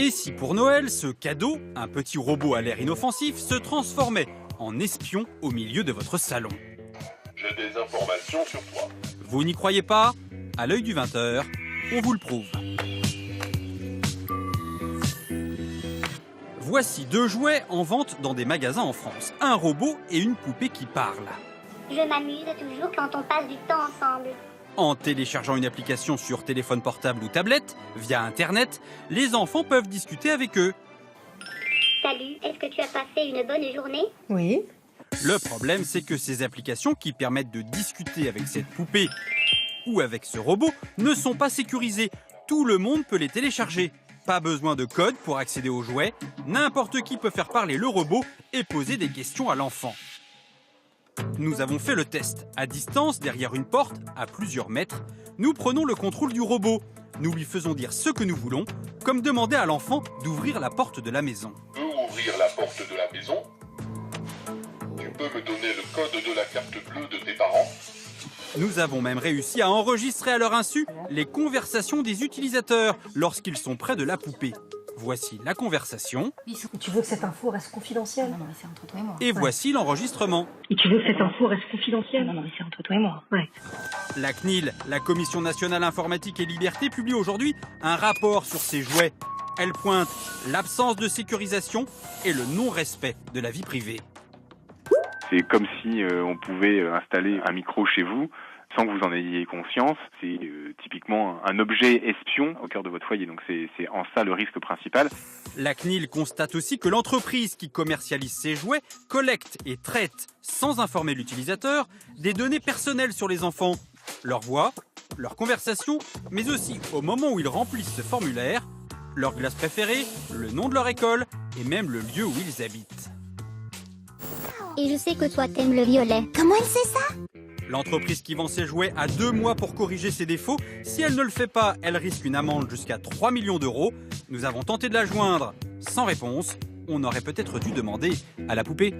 Et si pour Noël, ce cadeau, un petit robot à l'air inoffensif, se transformait en espion au milieu de votre salon? J'ai des informations sur toi. Vous n'y croyez pas? À l'œil du 20h, on vous le prouve. Voici 2 jouets en vente dans des magasins en France. Un robot et une poupée qui parlent. Je m'amuse toujours quand on passe du temps ensemble. En téléchargeant une application sur téléphone portable ou tablette, via Internet, les enfants peuvent discuter avec eux. Salut, est-ce que tu as passé une bonne journée? Oui. Le problème, c'est que ces applications qui permettent de discuter avec cette poupée ou avec ce robot ne sont pas sécurisées. Tout le monde peut les télécharger. Pas besoin de code pour accéder aux jouets. N'importe qui peut faire parler le robot et poser des questions à l'enfant. Nous avons fait le test. À distance, derrière une porte, à plusieurs mètres, nous prenons le contrôle du robot. Nous lui faisons dire ce que nous voulons, comme demander à l'enfant d'ouvrir la porte de la maison. Tu peux ouvrir la porte de la maison? Tu peux me donner le code de la carte bleue de tes parents? Nous avons même réussi à enregistrer à leur insu les conversations des utilisateurs lorsqu'ils sont près de la poupée. Voici la conversation. Tu veux que cette info reste confidentielle? Non, mais c'est entre toi et moi. Et voici l'enregistrement. Et tu veux que cette info reste confidentielle? Non, mais c'est entre toi et moi. Ouais. La CNIL, la Commission nationale informatique et liberté, publie aujourd'hui un rapport sur ces jouets. Elle pointe l'absence de sécurisation et le non-respect de la vie privée. C'est comme si on pouvait installer un micro chez vous sans que vous en ayez conscience. C'est typiquement un objet espion au cœur de votre foyer. Donc c'est en ça le risque principal. La CNIL constate aussi que l'entreprise qui commercialise ces jouets collecte et traite, sans informer l'utilisateur, des données personnelles sur les enfants. Leur voix, leur conversation, mais aussi au moment où ils remplissent ce formulaire, leur glace préférée, le nom de leur école et même le lieu où ils habitent. Et je sais que toi t'aimes le violet. Comment elle sait ça? L'entreprise qui vend ses jouets a 2 mois pour corriger ses défauts. Si elle ne le fait pas, elle risque une amende jusqu'à 3 millions d'euros. Nous avons tenté de la joindre sans réponse. On aurait peut-être dû demander à la poupée.